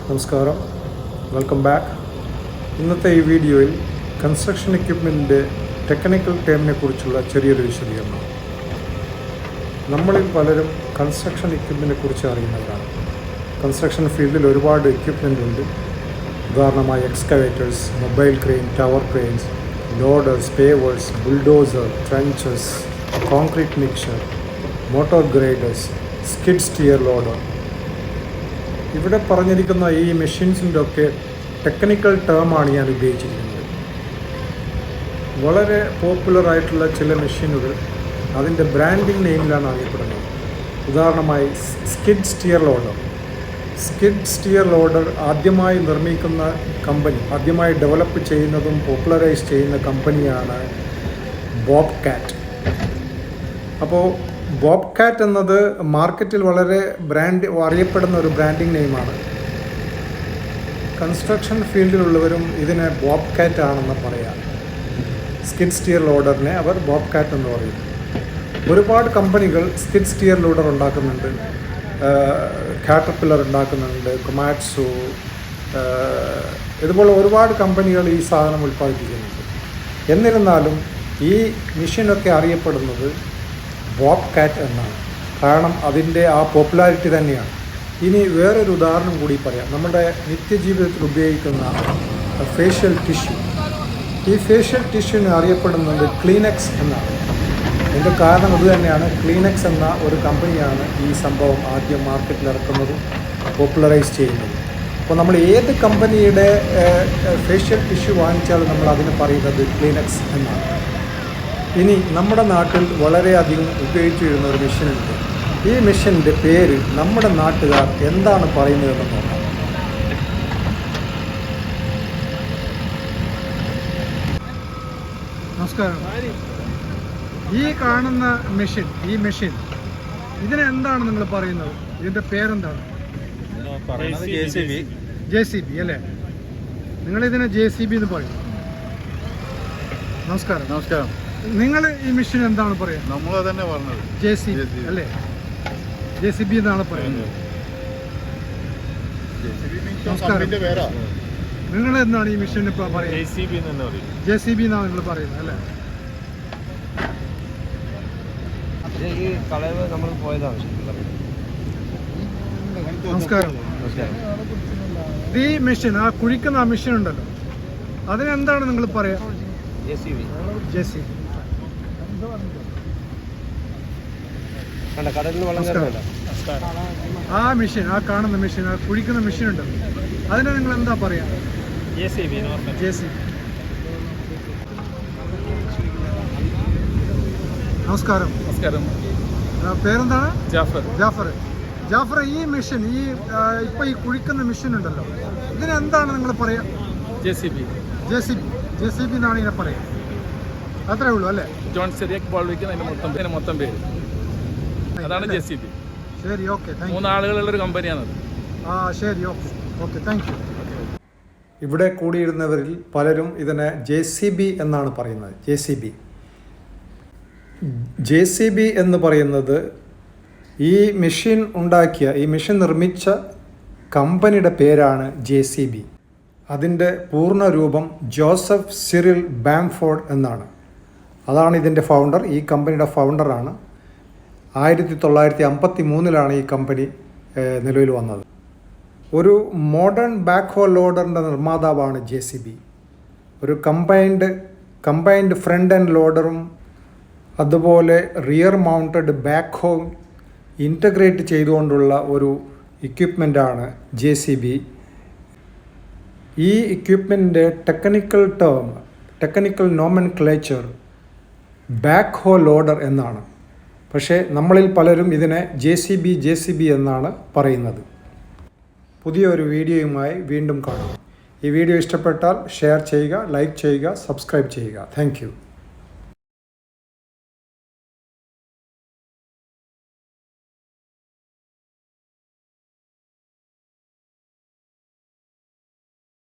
നമസ്കാരം, welcome back. ഇന്നത്തെ ഈ വീഡിയോയിൽ കൺസ്ട്രക്ഷൻ എക്യുപ്മെൻറ്റിൻ്റെ ടെക്നിക്കൽ ടേമിനെ കുറിച്ചുള്ള ചെറിയൊരു വിശദീകരണം. നമ്മളിൽ പലരും കൺസ്ട്രക്ഷൻ എക്യുപ്മെൻറ്റിനെ കുറിച്ച് അറിയുന്നവരാണ്. കൺസ്ട്രക്ഷൻ ഫീൽഡിൽ ഒരുപാട് എക്യുപ്മെൻ്റ് ഉണ്ട്. ഉദാഹരണമായി excavators, mobile crane, tower cranes, loaders, pavers, bulldozer, trenchers, concrete mixer, motor graders, skid steer loader. ഇവിടെ പറഞ്ഞിരിക്കുന്ന ഈ മെഷീൻസിൻ്റെ ഒക്കെ ടെക്നിക്കൽ ടേമാണ് ഞാൻ ഉപയോഗിച്ചിരിക്കുന്നത്. വളരെ പോപ്പുലറായിട്ടുള്ള ചില മെഷീനുകൾ അതിൻ്റെ ബ്രാൻഡിങ് നെയിമിലാണ് അറിയപ്പെടുന്നത്. ഉദാഹരണമായി skid steer loader. Skid steer loader ആദ്യമായി നിർമ്മിക്കുന്ന കമ്പനി, ആദ്യമായി ഡെവലപ്പ് ചെയ്യുന്നതും പോപ്പുലറൈസ് ചെയ്യുന്ന കമ്പനിയാണ് ബോബ് കാറ്റ്. അപ്പോൾ ബോബ് കാറ്റ് എന്നത് മാർക്കറ്റിൽ വളരെ അറിയപ്പെടുന്ന ഒരു ബ്രാൻഡിങ് നെയിമാണ്. കൺസ്ട്രക്ഷൻ ഫീൽഡിലുള്ളവരും ഇതിനെ ബോബ് കാറ്റ് ആണെന്ന് പറയാം. സ്കിഡ് സ്റ്റിയർ ലോഡറിനെ അവർ ബോബ് കാറ്റ് എന്ന് പറയും. ഒരുപാട് കമ്പനികൾ സ്കിഡ് സ്റ്റിയർ ലോഡർ ഉണ്ടാക്കുന്നുണ്ട്. കാറ്റർപില്ലർ ഉണ്ടാക്കുന്നുണ്ട്, കൊമാറ്റ്സു, ഇതുപോലെ ഒരുപാട് കമ്പനികൾ ഈ സാധനം ഉൽപ്പാദിപ്പിക്കുന്നുണ്ട്. എന്നിരുന്നാലും ഈ മെഷീനൊക്കെ അറിയപ്പെടുന്നത് ബോബ് കാറ്റ് എന്നാണ്. കാരണം അതിൻ്റെ ആ പോപ്പുലാരിറ്റി തന്നെയാണ്. ഇനി വേറൊരു ഉദാഹരണം കൂടി പറയാം. നമ്മുടെ നിത്യജീവിതത്തിൽ ഉപയോഗിക്കുന്ന ഫേഷ്യൽ ടിഷ്യൂ. ഈ ഫേഷ്യൽ ടിഷ്യൂവിന് അറിയപ്പെടുന്നത് ക്ലീനെക്സ് എന്നാണ്. ഇതിൻ്റെ കാരണം ഇതുതന്നെയാണ്. ക്ലീനെക്സ് എന്ന ഒരു കമ്പനിയാണ് ഈ സംഭവം ആദ്യം മാർക്കറ്റിൽ ഇറക്കുന്നതും പോപ്പുലറൈസ് ചെയ്യുന്നതും. അപ്പോൾ നമ്മൾ ഏത് കമ്പനിയുടെ ഫേഷ്യൽ ടിഷ്യൂ വാങ്ങിച്ചാലും നമ്മൾ അതിന് പറയുന്നത് ക്ലീനെക്സ് എന്നാണ്. ഇനി നമ്മുടെ നാട്ടിൽ വളരെയധികം ഉപയോഗിച്ചു വരുന്ന ഒരു മെഷീനുണ്ട്. ഈ മെഷീൻ്റെ പേര് നമ്മുടെ നാട്ടുകാർ എന്താണ് പറയുന്നതെന്ന് നോക്കാം. നമസ്കാരം. ഈ കാണുന്ന മെഷീൻ ഇതിന് എന്താണ് നിങ്ങൾ പറയുന്നത്? ഇതിൻ്റെ പേരെന്താണ്? JCB അല്ലേ? നിങ്ങളിതിനെ JCB എന്ന് പറയും. നമസ്കാരം. നിങ്ങൾ ഈ മെഷീൻ എന്താണ് പറയുക? നമ്മൾ തന്നെ പറഞ്ഞത് JCB അല്ലേ? JCB എന്നാണ് പറയുന്നത്. നമസ്കാരം. നിങ്ങൾ എന്താണ് ഈ മെഷീൻ ഇപ്പോൾ പറയുന്നത്? JCB എന്നാണ് നിങ്ങൾ പറയുന്നത് അല്ലേ? നമസ്കാരം. ഈ മെഷീൻ, ആ കുഴിക്കുന്ന ആ മെഷീൻ ഉണ്ടല്ലോ, അതിനെന്താണ് നിങ്ങൾ പറയാ? JCB. ആ മെഷീൻ, ആ കാണുന്ന മെഷീൻ, ആ കുഴിക്കുന്ന മെഷീൻ ഉണ്ടല്ലോ, അതിനെ നിങ്ങൾ എന്താ പറയാ? JCB. നമസ്കാരം. പേരെന്താണ്? ജാഫർ. ഈ മെഷീൻ, ഇപ്പൊ ഈ കുഴിക്കുന്ന മെഷീൻ ഉണ്ടല്ലോ, ഇതിനെന്താണ് നിങ്ങൾ പറയാ? JCB എന്നാണ് ഇതിനെ പറയാ. അത്രേ ഉള്ളൂ അല്ലേ? ജോൺ സിറിയക് ബോൾവിക്ക് മൊത്തം പേര് അതാണ് JCB. ശരി, ഓക്കെ. മൂന്നാളുകളുള്ളൊരു കമ്പനിയാണത്. ശരി, ഓക്കെ, താങ്ക് യു. ഇവിടെ കൂടിയിരുന്നവരിൽ പലരും ഇതിനെ JCB എന്നാണ് പറയുന്നത്. JCB എന്ന് പറയുന്നത് ഈ മെഷീൻ നിർമ്മിച്ച കമ്പനിയുടെ പേരാണ് JCB. അതിൻ്റെ പൂർണ്ണ രൂപം ജോസഫ് സിറിൽ ബാംഫോർഡ് എന്നാണ്. അതാണ് ഇതിൻ്റെ ഫൗണ്ടർ. ഈ കമ്പനിയുടെ ഫൗണ്ടറാണ്. 1953 ഈ കമ്പനി നിലവിൽ വന്നത്. ഒരു മോഡേൺ ബാക്ക് ഹോ ലോഡറിൻ്റെ നിർമ്മാതാവാണ് JCB. ഒരു കമ്പൈൻഡ് ഫ്രണ്ട് ആൻഡ് ലോഡറും അതുപോലെ റിയർ മൗണ്ടഡ് ബാക്ക് ഹോ ഇൻ്റഗ്രേറ്റ് ചെയ്തുകൊണ്ടുള്ള ഒരു എക്യുപ്മെൻ്റാണ് JCB. ഈ എക്യുപ്മെൻറ്റിൻ്റെ ടെക്നിക്കൽ നോമൻക്ലേച്ചർ ബാക്ക് ഹോ ലോഡർ എന്നാണ്. പക്ഷേ നമ്മളിൽ പലരും ഇതിനെ JCB എന്നാണ് പറയുന്നത്. പുതിയൊരു വീഡിയോയുമായി വീണ്ടും കാണാം. ഈ വീഡിയോ ഇഷ്ടപ്പെട്ടാൽ ഷെയർ ചെയ്യുക, ലൈക്ക് ചെയ്യുക, സബ്സ്ക്രൈബ് ചെയ്യുക. Thank you.